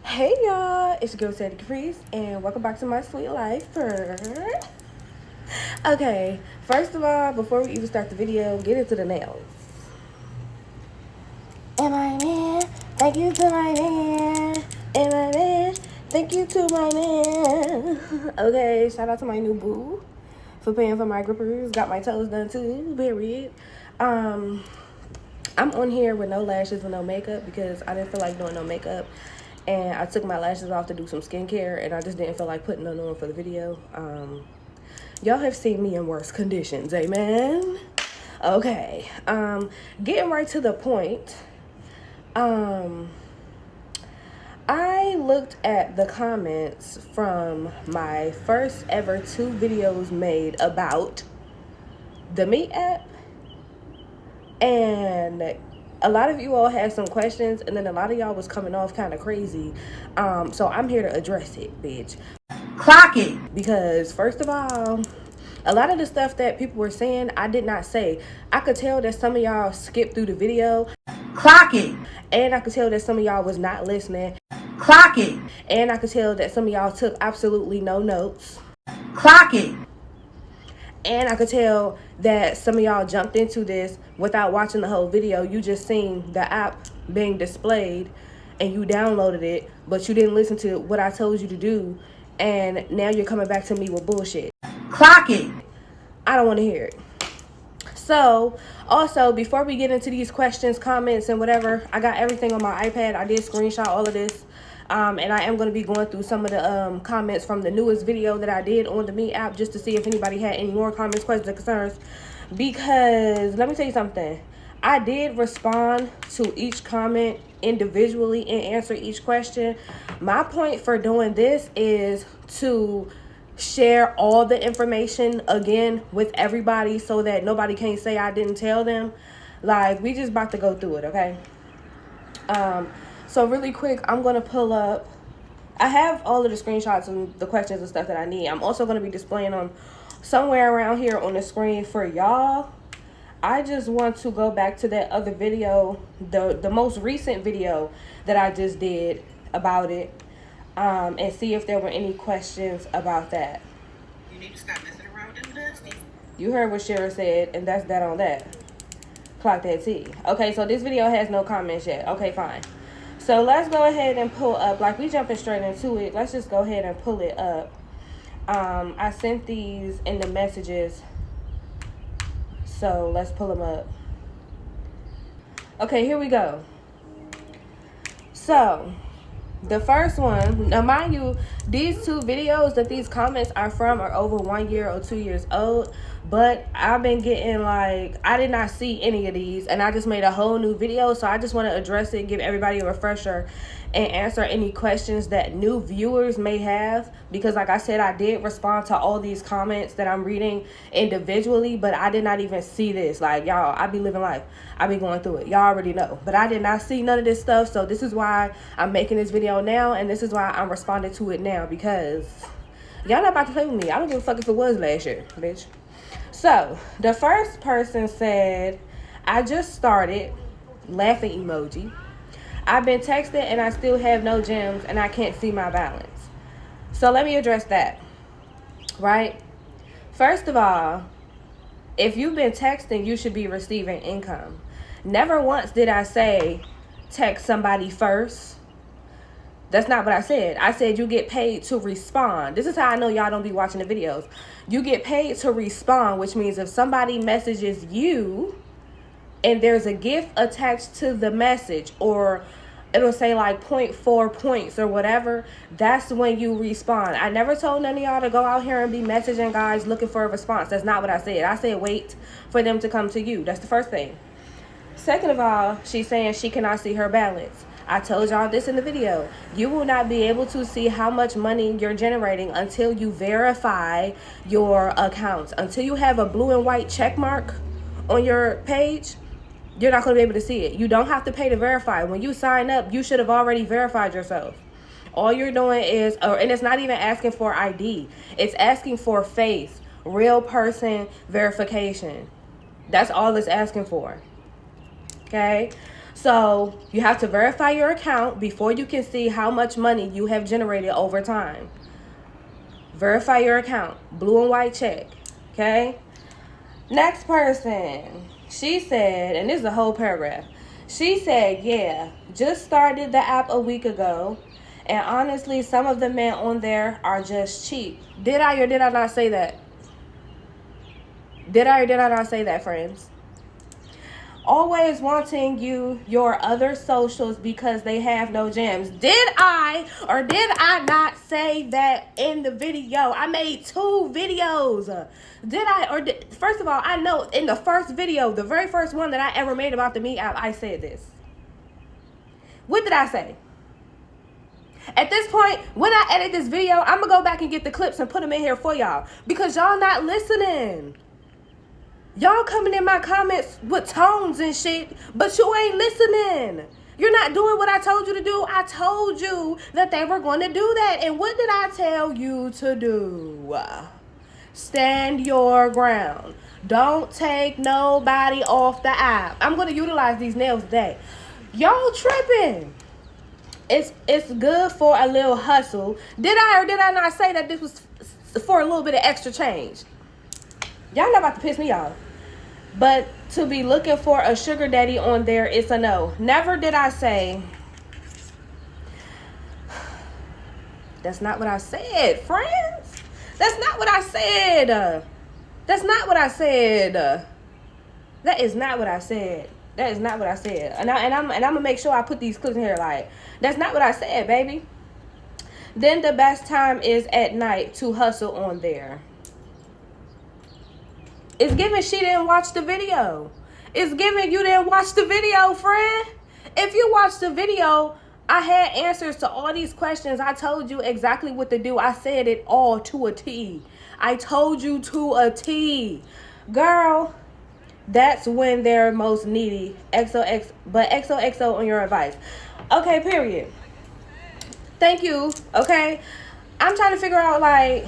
Hey y'all, it's your girl Sandy Caprice, and welcome back to my sweet life. Okay, first of all, before we even start the video, get into the nails. And my man, thank you to my man. And my man, thank you to my man. Okay, shout out to my new boo for paying for my grippers. Got my toes done too, period. I'm on here with no lashes and no makeup because I didn't feel like doing no makeup. And I took my lashes off to do some skincare, and I just didn't feel like putting none on for the video. Y'all have seen me in worse conditions, amen? Okay, getting right to the point. I looked at the comments from my first ever 2 videos made about the Meete app, and a lot of you all had some questions, and then a lot of y'all was coming off kind of crazy. So I'm here to address it, bitch. Clock it. Because first of all, a lot of the stuff that people were saying, I did not say. I could tell that some of y'all skipped through the video. Clock it. And I could tell that some of y'all was not listening. Clock it. And I could tell that some of y'all took absolutely no notes. Clock it. And I could tell that some of y'all jumped into this without watching the whole video. You just seen the app being displayed and you downloaded it, but you didn't listen to what I told you to do. And now you're coming back to me with bullshit. Clock it. I don't want to hear it. So, also, before we get into these questions, comments, and whatever, I got everything on my iPad. I did screenshot all of this. And I am going to be going through some of the comments from the newest video that I did on the Meete app just to see if anybody had any more comments, questions, or concerns. Because, let me tell you something. I did respond to each comment individually and answer each question. My point for doing this is to share all the information again with everybody so that nobody can't say I didn't tell them. Like, we just about to go through it, okay? So really quick, I'm going to pull up. I have all of the screenshots and the questions and stuff that I need. I'm also going to be displaying them somewhere around here on the screen for y'all. I just want to go back to that other video, the most recent video that I just did about it, and see if there were any questions about that. You need to stop messing around with them dusty. You heard what Shara said, and that's that on that. Clock that T. Okay, so this video has no comments yet. Okay, fine. So let's go ahead and pull up, like we jumping straight into it. Let's just go ahead and pull it up. I sent these in the messages. So let's pull them up. Okay, here we go. So the first one, now mind you, these 2 videos that these comments are from are over 1 year or 2 years old. But I've been getting like, I did not see any of these, and I just made a whole new video. So I just want to address it, give everybody a refresher, and answer any questions that new viewers may have. Because like I said, I did respond to all these comments that I'm reading individually, but I did not even see this. Like, y'all, I be living life. I be going through it. Y'all already know. But I did not see none of this stuff. So this is why I'm making this video now, and this is why I'm responding to it now. Because y'all not about to play with me. I don't give a fuck if it was last year, bitch. So, the first person said, I just started, laughing emoji. I've been texting and I still have no gems and I can't see my balance. So, let me address that, right? First of all, if you've been texting, you should be receiving income. Never once did I say, text somebody first. That's not what I said. I said you get paid to respond. This is how I know y'all don't be watching the videos. You get paid to respond, which means if somebody messages you and there's a gift attached to the message, or it'll say like 0.4 points or whatever, that's when you respond. I never told none of y'all to go out here and be messaging guys looking for a response. That's not what I said. I said wait for them to come to you. That's the first thing. Second of all, she's saying she cannot see her balance. I told y'all this in the video. You will not be able to see how much money you're generating until you verify your accounts. Until you have a blue and white check mark on your page, you're not going to be able to see it. You don't have to pay to verify. When you sign up, you should have already verified yourself. All you're doing is, and it's not even asking for ID. It's asking for face, real person verification. That's all it's asking for. Okay? So you have to verify your account before you can see how much money you have generated over time. Verify your account. Blue and white check. Okay? Next person. She said, and this is a whole paragraph. She said, yeah, just started the app a week ago. And honestly, some of the men on there are just cheap. Did I or did I not say that? Did I or did I not say that, friends? Always wanting your other socials because they have no gems. Did I or did I not say that in the video? I made 2 videos. Did I or did, first of all, I know in the first video, the very first one that I ever made about the Meete app, I said this. What did I say? At this point, when I edit this video, I'm going to go back and get the clips and put them in here for y'all. Because y'all not listening. Y'all coming in my comments with tones and shit, but you ain't listening. You're not doing what I told you to do. I told you that they were going to do that. And what did I tell you to do? Stand your ground. Don't take nobody off the app. I'm going to utilize these nails today. Y'all tripping. It's good for a little hustle. Did I or did I not say that this was for a little bit of extra change? Y'all not about to piss me off. But to be looking for a sugar daddy on there, it's a no. Never did I say. That's not what I said, friends. That's not what I said. That's not what I said. That is not what I said. That is not what I said. And I'm gonna make sure I put these clips in here. Like, that's not what I said, baby. Then the best time is at night to hustle on there. It's giving she didn't watch the video. It's giving you didn't watch the video, friend. If you watched the video, I had answers to all these questions. I told you exactly what to do. I said it all to a T. I told you to a T. Girl, that's when they're most needy. XOXO on your advice. Okay, period. Thank you. Okay. I'm trying to figure out, like,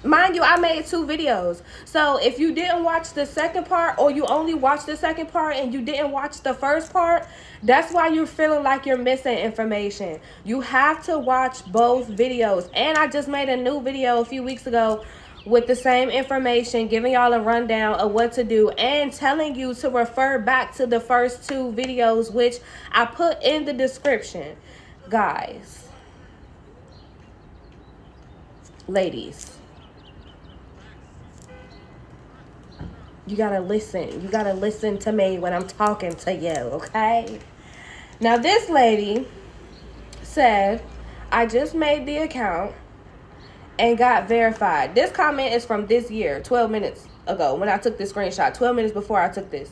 mind you, I made 2 videos. So if you didn't watch the second part, or you only watched the second part and you didn't watch the first part, that's why you're feeling like you're missing information. You have to watch both videos. And I just made a new video a few weeks ago with the same information, giving y'all a rundown of what to do and telling you to refer back to the first 2 videos, which I put in the description. Guys, ladies, you gotta listen. You gotta listen to me when I'm talking to you, okay? Now, this lady said, I just made the account and got verified. This comment is from this year, 12 minutes ago, when I took this screenshot, 12 minutes before I took this.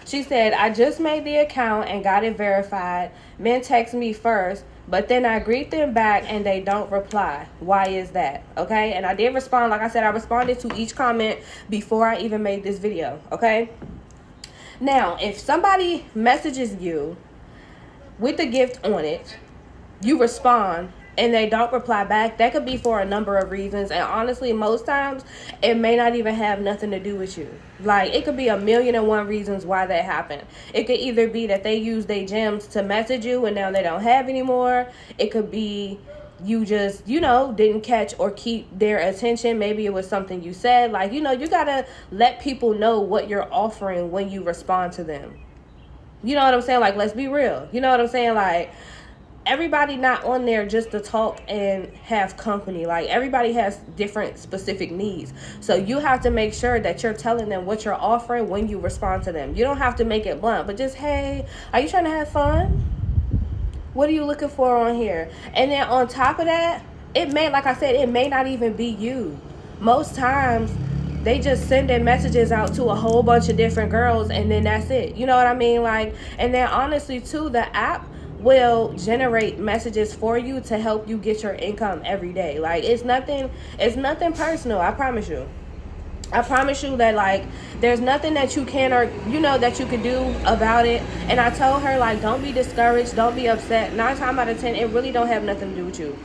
She said, I just made the account and got it verified. Men text me first, but then I greet them back and they don't reply. Why is that? Okay? And I did respond. Like I said, I responded to each comment before I even made this video. Okay? Now, if somebody messages you with a gift on it, you respond and they don't reply back, that could be for a number of reasons. And honestly, most times it may not even have nothing to do with you. Like, it could be 1,000,001 reasons why that happened. It could either be that they used their gems to message you and now they don't have anymore. It could be you just, didn't catch or keep their attention. Maybe it was something you said. Like, you gotta let people know what you're offering when you respond to them. You know what I'm saying? Like, let's be real. You know what I'm saying? Like, everybody not on there just to talk and have company. Like, everybody has different specific needs. So you have to make sure that you're telling them what you're offering when you respond to them. You don't have to make it blunt, but just, hey, are you trying to have fun? What are you looking for on here? And then on top of that, it may, like I said, it may not even be you. Most times they just sending messages out to a whole bunch of different girls and then that's it. You know what I mean? Like, and then honestly too, the app will generate messages for you to help you get your income every day. Like, it's nothing personal. I promise you that, like, there's nothing that you can or that you could do about it. And I told her, like, don't be discouraged, don't be upset. 9 times out of 10, it really don't have nothing to do with you.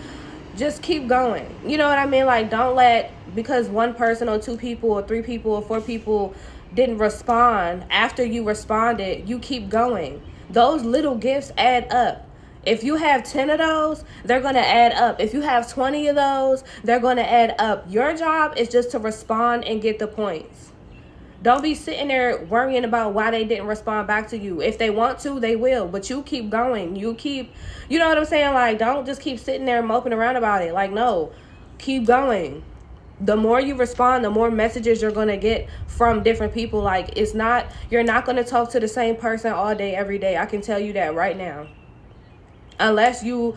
Just keep going. You know what I mean? Like, don't let, because one person or 2 people or 3 people or 4 people didn't respond after you responded, you keep going. Those little gifts add up. If you have 10 of those, they're going to add up. If you have 20 of those, they're going to add up. Your job is just to respond and get the points. Don't be sitting there worrying about why they didn't respond back to you. If they want to, they will. But you keep going. You know what I'm saying? Like, don't just keep sitting there moping around about it. Like, no, keep going. The more you respond, the more messages you're going to get from different people. Like, you're not going to talk to the same person all day, every day. I can tell you that right now. Unless you,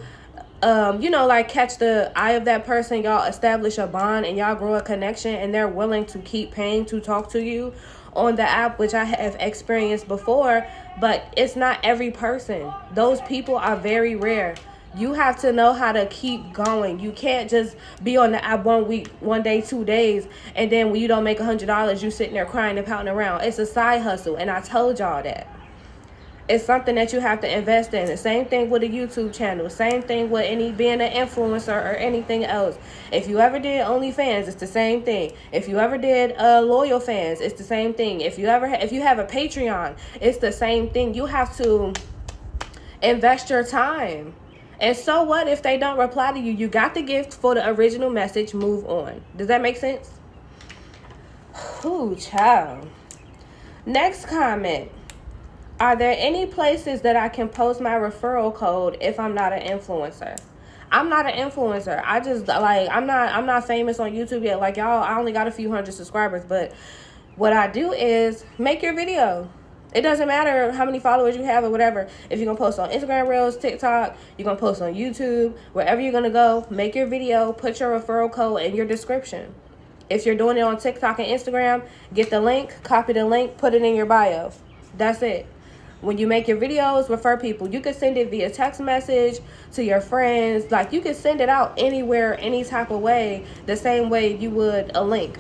like catch the eye of that person, y'all establish a bond and y'all grow a connection and they're willing to keep paying to talk to you on the app, which I have experienced before, but it's not every person. Those people are very rare. You have to know how to keep going. You can't just be on the app 1 week, 1 day, 2 days, and then when you don't make $100, you sitting there crying and pouting around. It's a side hustle, and I told y'all that. It's something that you have to invest in. The same thing with a YouTube channel. Same thing with being an influencer or anything else. If you ever did OnlyFans, it's the same thing. If you ever did Loyal Fans, it's the same thing. If you have a Patreon, it's the same thing. You have to invest your time. And so what if they don't reply to you? You got the gift for the original message. Move on. Does that make sense? Ooh, child. Next comment. Are there any places that I can post my referral code if I'm not an influencer? I'm not an influencer. I just I'm not famous on YouTube yet. Like y'all, I only got a few hundred subscribers, but what I do is make your video. It doesn't matter how many followers you have or whatever. If you're going to post on Instagram Reels, TikTok, you're going to post on YouTube, wherever you're going to go, make your video, put your referral code in your description. If you're doing it on TikTok and Instagram, get the link, copy the link, put it in your bio. That's it. When you make your videos, refer people. You can send it via text message to your friends. Like, you can send it out anywhere, any type of way, the same way you would a link.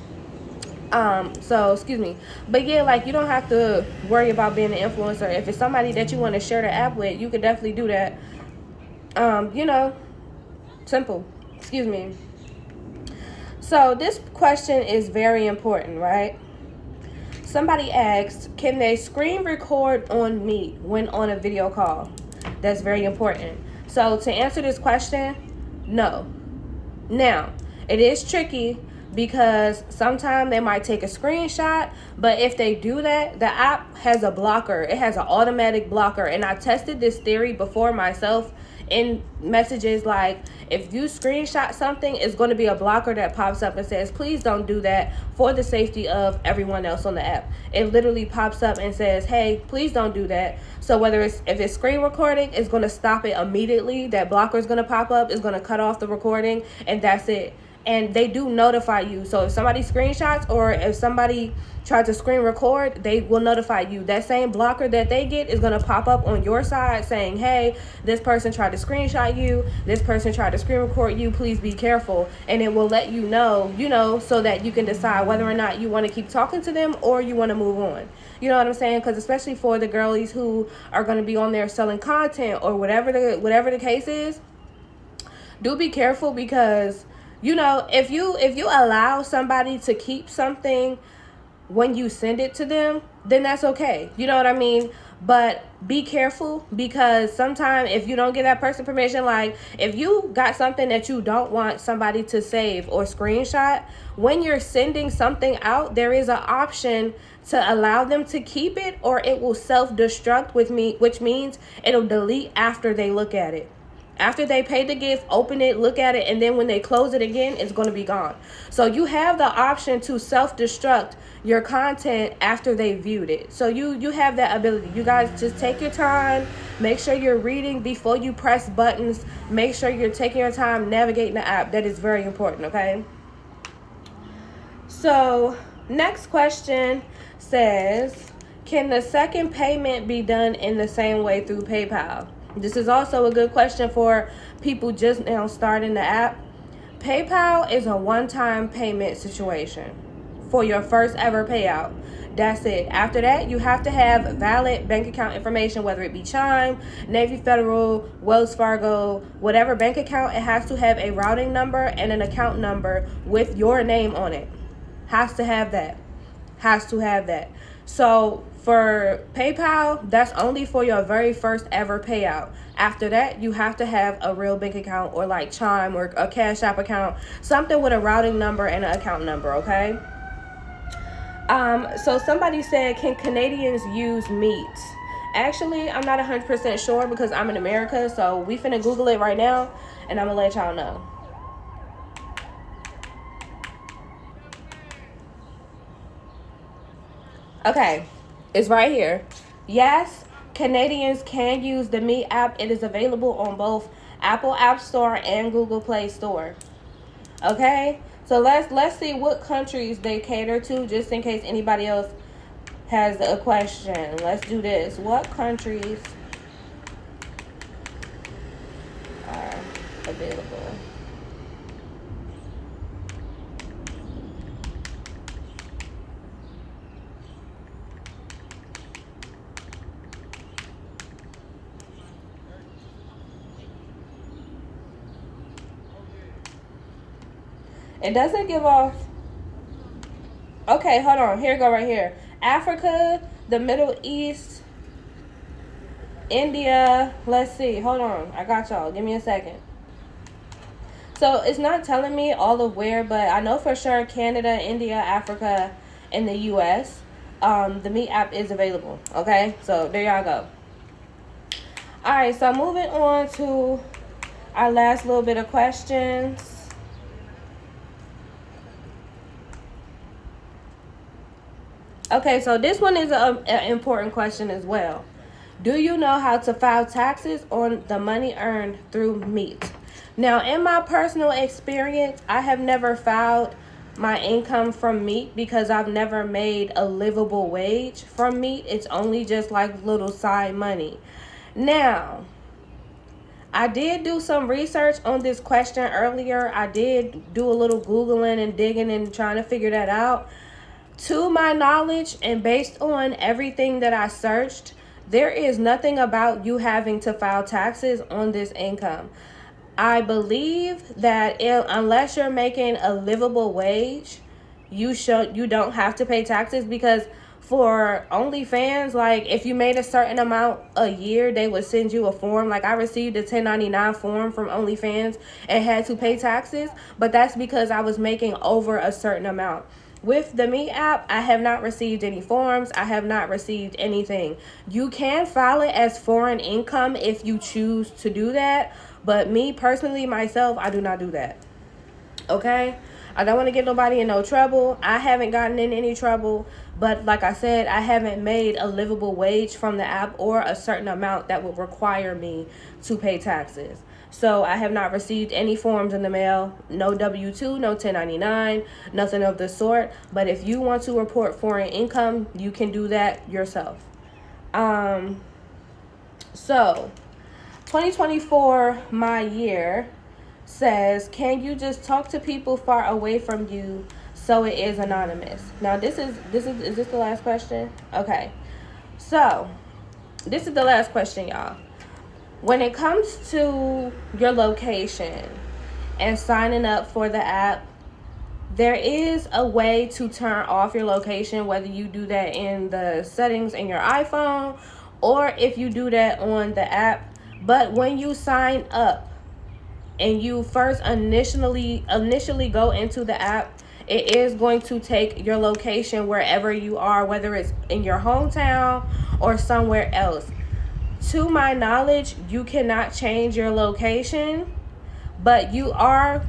Excuse me. But yeah, like, you don't have to worry about being an influencer. If it's somebody that you want to share the app with, you could definitely do that. Simple. Excuse me. So this question is very important, right? Somebody asked, can they screen record on Meete when on a video call? That's very important. So to answer this question, no. Now, it is tricky because sometimes they might take a screenshot, but if they do that, the app has a blocker. It has an automatic blocker, and I tested this theory before myself in messages. Like, if you screenshot something, it's going to be a blocker that pops up and says, please don't do that for the safety of everyone else on the app. It literally pops up and says, hey, please don't do that. So if it's screen recording, it's going to stop it immediately. That blocker is going to pop up, it's going to cut off the recording, and that's it. And they do notify you. So if somebody screenshots or if somebody tries to screen record, they will notify you. That same blocker that they get is going to pop up on your side saying, hey, this person tried to screenshot you. This person tried to screen record you. Please be careful. And it will let you know, so that you can decide whether or not you want to keep talking to them or you want to move on. You know what I'm saying? Because especially for the girlies who are going to be on there selling content or whatever the case is, do be careful, because if you allow somebody to keep something when you send it to them, then that's okay. You know what I mean? But be careful, because sometimes if you don't give that person permission, like if you got something that you don't want somebody to save or screenshot, when you're sending something out, there is an option to allow them to keep it, or it will self-destruct which means it'll delete after they look at it. After they pay the gift, open it, look at it, and then when they close it again, it's going to be gone. So you have the option to self-destruct your content after they viewed it. So you have that ability. You guys just take your time. Make sure you're reading before you press buttons. Make sure you're taking your time navigating the app. That is very important, okay? So next question says, can the second payment be done in the same way through PayPal? This is also a good question for people just now starting the app. PayPal is a one-time payment situation for your first ever payout. That's it. After that, you have to have valid bank account information, whether it be Chime, Navy Federal, Wells Fargo, whatever bank account. It has to have a routing number and an account number with your name on it. Has to have that. has to have that. So for PayPal, that's only for your very first ever payout. After that, you have to have a real bank account, or like Chime or a Cash App account, something with a routing number and an account number, okay? So somebody said, can Canadians use Meete? Actually, I'm not 100% sure because I'm in America, so we finna Google it right now, and I'm gonna let y'all know. Okay, it's right here. Yes, Canadians can use the Meete app. It is available on both Apple App Store and Google Play Store. Okay, so let's see what countries they cater to, just in case anybody else has a question. Let's do this. What countries are available? It doesn't give off. Okay, hold on. Here you go right here. Africa, the Middle East, India. Let's see. Hold on. I got y'all. Give me a second. So it's not telling me all of where, but I know for sure Canada, India, Africa, and the US. The Meete app is available. Okay, so there y'all go. All right, so moving on to our last little bit of questions. Okay, so this one is an important question as well. Do you know how to file taxes on the money earned through Meete? Now, in my personal experience, I have never filed my income from Meete because I've never made a livable wage from Meete. It's only just like little side money. Now, I did do some research on this question earlier. I did do a little Googling and digging and trying to figure that out. To my knowledge, and based on everything that I searched, there is nothing about you having to file taxes on this income. I believe that unless you're making a livable wage, you don't have to pay taxes, because for OnlyFans, like if you made a certain amount a year, they would send you a form. Like I received a 1099 form from OnlyFans and had to pay taxes, but that's because I was making over a certain amount. With the Meete app, I have not received any forms. I have not received anything. You can file it as foreign income if you choose to do that. But me personally, myself, I do not do that. Okay? I don't want to get nobody in no trouble. I haven't gotten in any trouble. But like I said, I haven't made a livable wage from the app or a certain amount that would require me to pay taxes. So I have not received any forms in the mail, no W-2, no 1099, nothing of the sort. But if you want to report foreign income, you can do that yourself. So 2024, my year, says, can you just talk to people far away from you so it is anonymous? Now is this the last question? Okay. So this is the last question, y'all. When it comes to your location and signing up for the app, there is a way to turn off your location, whether you do that in the settings in your iPhone or if you do that on the app. But when you sign up and you first initially go into the app, it is going to take your location wherever you are, whether it's in your hometown or somewhere else. To my knowledge, you cannot change your location, but you are,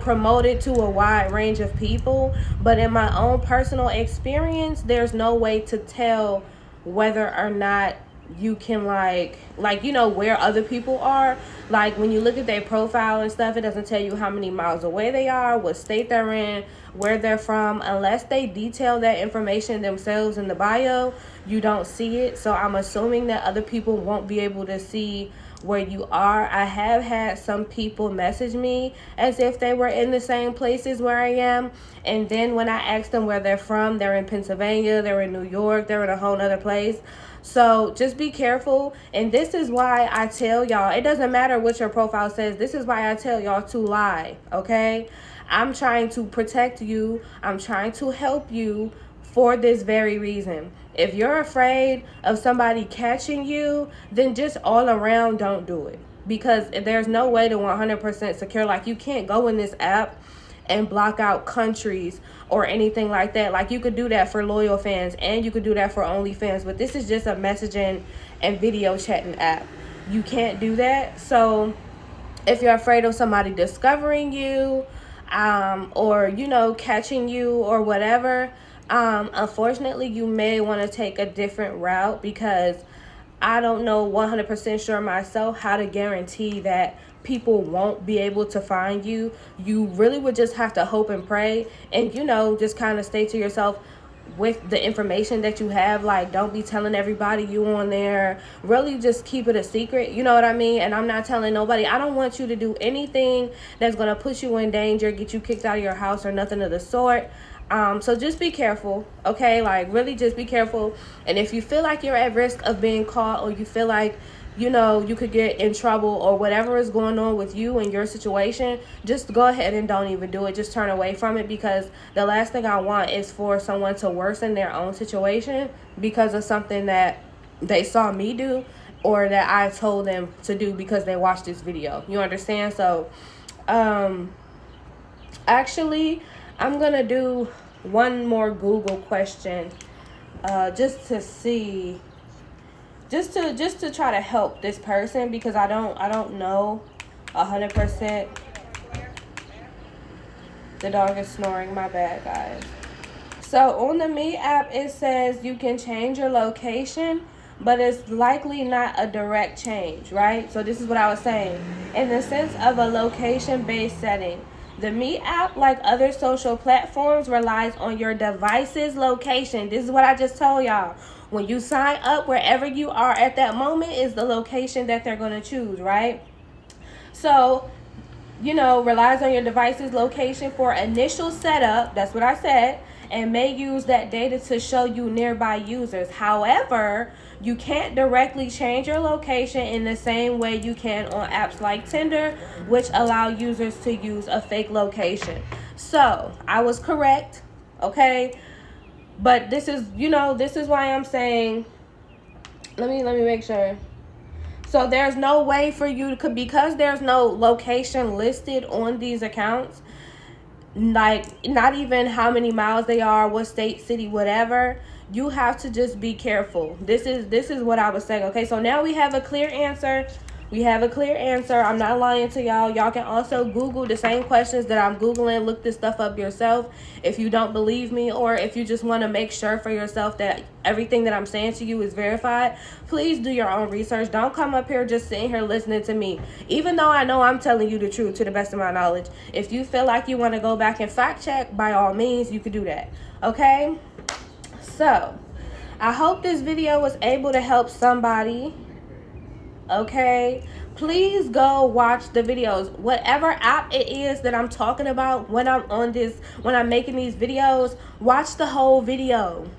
promoted to a wide range of people. But in my own personal experience, there's no way to tell whether or not you can where other people are. Like when you look at their profile and stuff, it doesn't tell you how many miles away they are, what state they're in, where they're from. Unless they detail that information themselves in the bio, you don't see it. So I'm assuming that other people won't be able to see where you are. I have had some people message me as if they were in the same places where I am, and then when I ask them where they're from, they're in Pennsylvania, they're in New York, they're in a whole other place. So just be careful. And this is why I tell y'all, it doesn't matter what your profile says. This is why I tell y'all to lie, okay? I'm trying to protect you. I'm trying to help you for this very reason. If you're afraid of somebody catching you, then just all around don't do it. Because there's no way to 100% secure. Like, you can't go in this app and block out countries or anything like that. Like, you could do that for loyal fans and you could do that for OnlyFans, but this is just a messaging and video chatting app. You can't do that. So if you're afraid of somebody discovering you, or, you know, catching you or whatever, unfortunately, you may want to take a different route, because I don't know 100% sure myself how to guarantee that people won't be able to find you. You really would just have to hope and pray, and, you know, just kind of stay to yourself with the information that you have. Like, don't be telling everybody you on there. Really just keep it a secret, you know what I mean? And I'm not telling nobody. I don't want you to do anything that's going to put you in danger, get you kicked out of your house or nothing of the sort. So just be careful, okay? Like, really just be careful. And if you feel like you're at risk of being caught, or you feel like, you know, you could get in trouble or whatever is going on with you and your situation, just go ahead and don't even do it. Just turn away from it, because the last thing I want is for someone to worsen their own situation because of something that they saw me do or that I told them to do because they watched this video. You understand? So, actually, I'm going to do one more Google question just to see. Just to try to help this person, because I don't know 100%. The dog is snoring. My bad, guys. So on the Meete app, it says you can change your location, but it's likely not a direct change, right? So this is what I was saying. In the sense of a location-based setting, the Meete app, like other social platforms, relies on your device's location. This is what I just told y'all. When you sign up, wherever you are at that moment is the location that they're going to choose, right? So, you know, relies on your device's location for initial setup. That's what I said. And may use that data to show you nearby users. However, you can't directly change your location in the same way you can on apps like Tinder, which allow users to use a fake location. So, I was correct, okay? But this is, you know, this is why I'm saying, let me make sure. So there's no way for you to, because there's no location listed on these accounts, like not even how many miles they are, what state, city, whatever, you have to just be careful. This is what I was saying. Okay, so now we have a clear answer. We have a clear answer. I'm not lying to y'all. Y'all can also Google the same questions that I'm Googling. Look this stuff up yourself if you don't believe me, or if you just want to make sure for yourself that everything that I'm saying to you is verified. Please do your own research. Don't come up here just sitting here listening to me. Even though I know I'm telling you the truth to the best of my knowledge. If you feel like you want to go back and fact check, by all means, you could do that. Okay? So, I hope this video was able to help somebody. Okay, please go watch the videos. Whatever app it is that I'm talking about when I'm on this, when I'm making these videos, watch the whole video.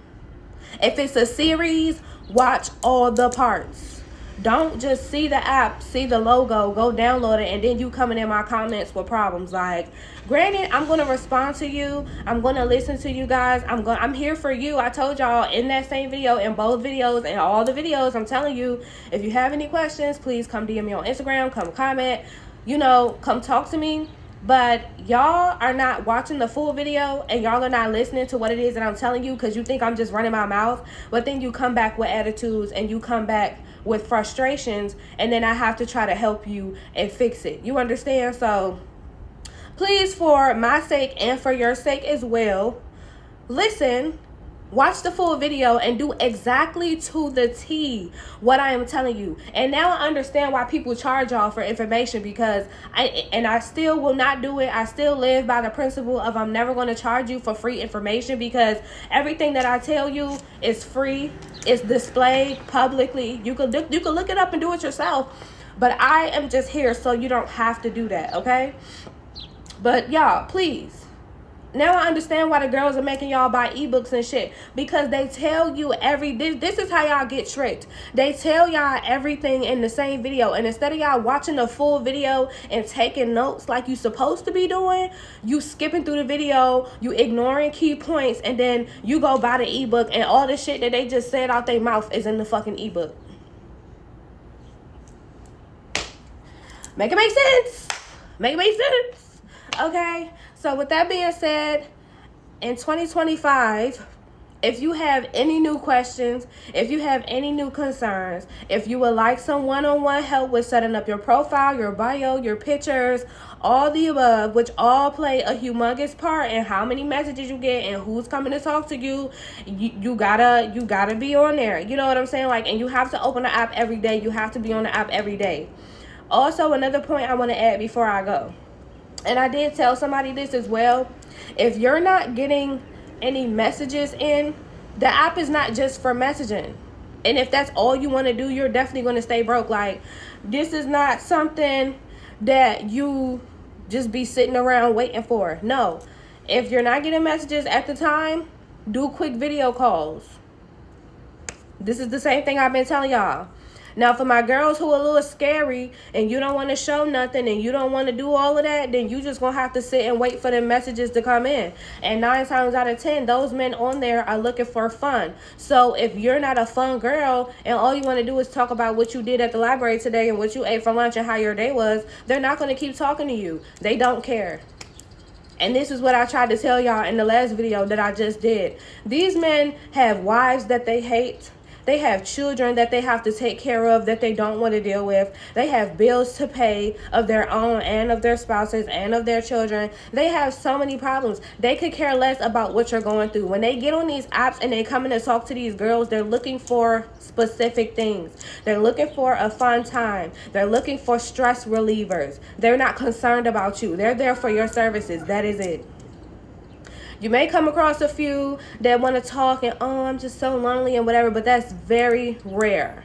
If it's a series, watch all the parts. Don't just see the app, see the logo, go download it, and then you coming in my comments with problems. Like, granted, I'm going to respond to you. I'm going to listen to you guys. I'm here for you. I told y'all in that same video, in both videos, and all the videos, I'm telling you, if you have any questions, please come DM me on Instagram, come comment, you know, come talk to me. But y'all are not watching the full video, and y'all are not listening to what it is that I'm telling you, because you think I'm just running my mouth. But then you come back with attitudes, and you come back with frustrations, and then I have to try to help you and fix it. You understand? So please, for my sake and for your sake as well, listen, watch the full video, and do exactly to the T what I am telling you. And now I understand why people charge y'all for information, because I still will not do it. I still live by the principle of I'm never going to charge you for free information, because everything that I tell you is free. It's displayed publicly. You can look it up and do it yourself. But I am just here so you don't have to do that, okay? But y'all, please, Now I understand why the girls are making y'all buy ebooks and shit, because they tell you this is how y'all get tricked. They tell y'all everything in the same video, and instead of y'all watching the full video and taking notes like you supposed to be doing, you skipping through the video, you ignoring key points, and then you go buy the ebook, and all the shit that they just said out their mouth is in the fucking ebook. Make it make sense. Make it make sense. Okay? So with that being said, in 2025, if you have any new questions, if you have any new concerns, if you would like some one-on-one help with setting up your profile, your bio, your pictures, all the above, which all play a humongous part in how many messages you get and who's coming to talk to you, you gotta be on there. You know what I'm saying? Like, and you have to open the app every day. You have to be on the app every day. Also, another point I want to add before I go, and I did tell somebody this as well, if you're not getting any messages in, the app is not just for messaging. And if that's all you want to do, you're definitely going to stay broke. Like, this is not something that you just be sitting around waiting for. No. If you're not getting messages at the time, do quick video calls. This is the same thing I've been telling y'all. Now, for my girls who are a little scary and you don't want to show nothing and you don't want to do all of that, then you just going to have to sit and wait for the messages to come in. And 9 times out of 10, those men on there are looking for fun. So if you're not a fun girl and all you want to do is talk about what you did at the library today and what you ate for lunch and how your day was, they're not going to keep talking to you. They don't care. And this is what I tried to tell y'all in the last video that I just did. These men have wives that they hate. They have children that they have to take care of that they don't want to deal with. They have bills to pay of their own and of their spouses and of their children. They have so many problems. They could care less about what you're going through. When they get on these apps and they come in to talk to these girls, they're looking for specific things. They're looking for a fun time. They're looking for stress relievers. They're not concerned about you. They're there for your services. That is it. You may come across a few that want to talk and, oh, I'm just so lonely and whatever, but that's very rare.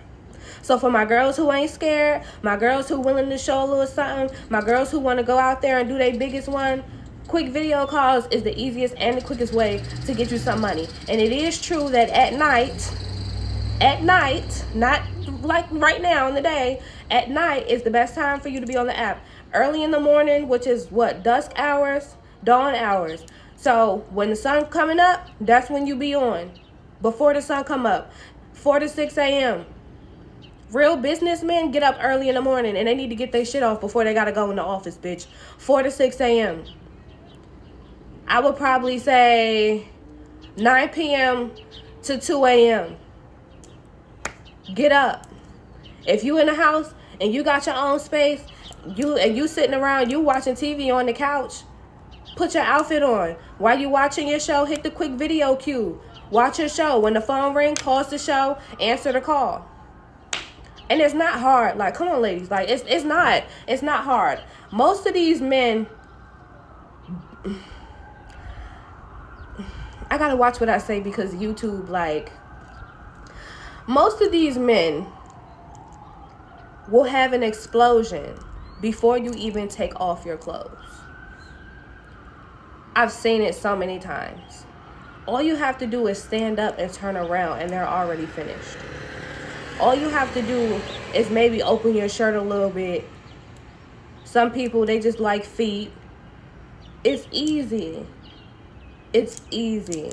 So for my girls who ain't scared, my girls who willing to show a little something, my girls who want to go out there and do their biggest one, quick video calls is the easiest and the quickest way to get you some money. And it is true that at night, not like right now in the day, at night is the best time for you to be on the app. Early in the morning, which is what, dusk hours, dawn hours. So when the sun coming up, that's when you be on. Before the sun come up, 4 to 6 a.m. Real businessmen get up early in the morning and they need to get their shit off before they got to go in the office, bitch. 4 to 6 a.m. I would probably say 9 p.m. to 2 a.m. Get up. If you in the house and you got your own space, you sitting around, you watching TV on the couch, put your outfit on. While you watching your show, hit the quick video cue. Watch your show. When the phone rings, pause the show, answer the call. And it's not hard. Like, come on, ladies. Like, it's not hard. Most of these men, I gotta watch what I say because YouTube, like, most of these men will have an explosion before you even take off your clothes. I've seen it so many times. All you have to do is stand up and turn around and they're already finished. All you have to do is maybe open your shirt a little bit. Some people, they just like feet. It's easy. It's easy.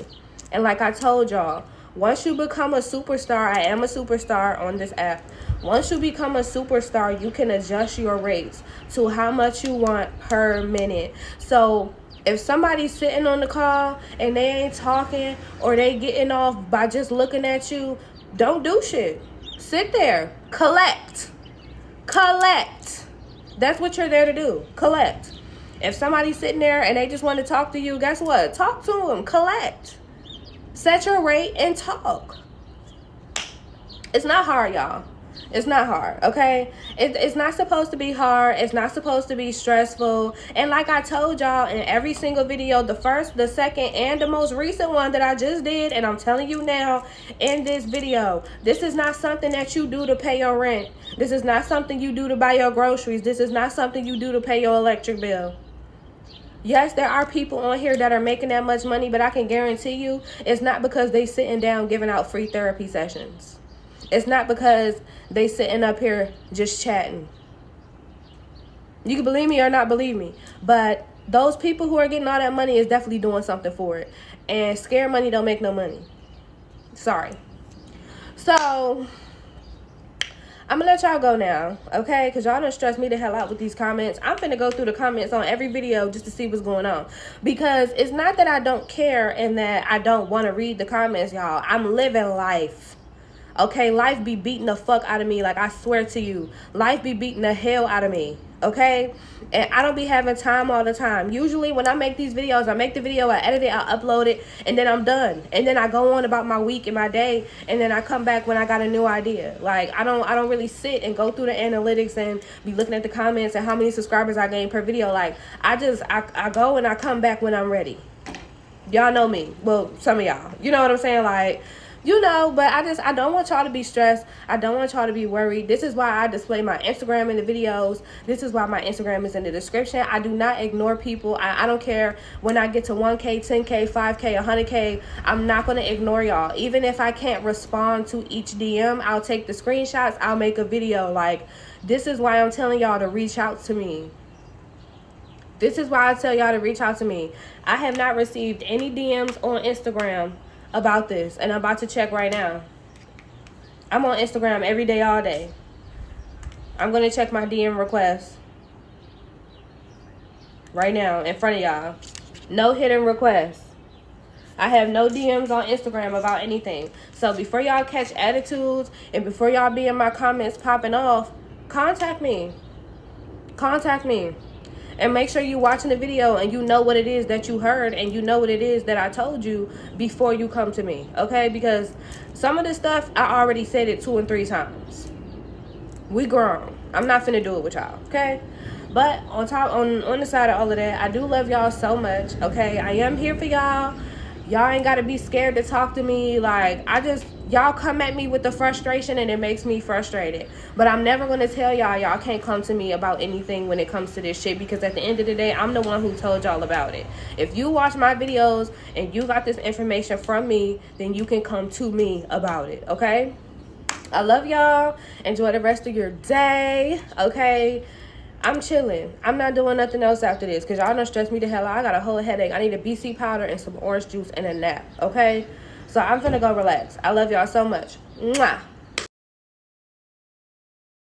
And like I told y'all, once you become a superstar, I am a superstar on this app. Once you become a superstar, you can adjust your rates to how much you want per minute. So if somebody's sitting on the call and they ain't talking or they getting off by just looking at you, don't do shit. Sit there. Collect. That's what you're there to do. Collect. If somebody's sitting there and they just want to talk to you, guess what? Talk to them. Collect. Set your rate and talk. It's not hard, y'all. It's not hard, okay? It's not supposed to be hard. It's not supposed to be stressful. And like I told y'all in every single video, the first, the second, and the most recent one that I just did, and I'm telling you now in this video, this is not something that you do to pay your rent. This is not something you do to buy your groceries. This is not something you do to pay your electric bill. Yes, there are people on here that are making that much money, but I can guarantee you it's not because they sitting down giving out free therapy sessions. It's not because they sitting up here just chatting. You can believe me or not believe me, but those people who are getting all that money is definitely doing something for it. And scare money don't make no money. Sorry. So I'm gonna let y'all go now, okay? Because y'all done stress me the hell out with these comments. I'm finna go through the comments on every video just to see what's going on. Because it's not that I don't care and that I don't want to read the comments, y'all. I'm living life. Okay, life be beating the fuck out of me, like I swear to you. Life be beating the hell out of me, okay? And I don't be having time all the time. Usually when I make these videos, I make the video, I edit it, I upload it, and then I'm done. And then I go on about my week and my day, and then I come back when I got a new idea. Like, I don't really sit and go through the analytics and be looking at the comments and how many subscribers I gain per video. Like, I go and I come back when I'm ready. Y'all know me. Well, some of y'all. You know what I'm saying? Like, you know, but I don't want y'all to be stressed. I don't want y'all to be worried. This is why I display my Instagram in the videos. This is why my Instagram is in the description. I do not ignore people. I don't care when I get to 1K, 10K, 5K, 100K. I'm not going to ignore y'all. Even if I can't respond to each DM, I'll take the screenshots. I'll make a video. Like, this is why I'm telling y'all to reach out to me. This is why I tell y'all to reach out to me. I have not received any DMs on Instagram about this, and I'm about to check right now. I'm on Instagram every day, all day. I'm going to check my DM requests right now in front of y'all. No hidden requests. I have no DMs on Instagram about anything. So before y'all catch attitudes and before y'all be in my comments popping off, contact me. Contact me. And make sure you're watching the video and you know what it is that you heard and you know what it is that I told you before you come to me, okay? Because some of this stuff, I already said it 2 and 3 times. We grown. I'm not finna do it with y'all, okay? But on the side of all of that, I do love y'all so much, okay? I am here for y'all. Y'all ain't gotta be scared to talk to me. Like, y'all come at me with the frustration and it makes me frustrated. But I'm never gonna tell y'all can't come to me about anything when it comes to this shit, because at the end of the day, I'm the one who told y'all about it. If you watch my videos and you got this information from me, then you can come to me about it, okay? I love y'all. Enjoy the rest of your day, okay? I'm chilling. I'm not doing nothing else after this because y'all done stress me the hell out. I got a whole headache. I need a BC powder and some orange juice and a nap, okay? So I'm finna go relax. I love y'all so much. Mwah.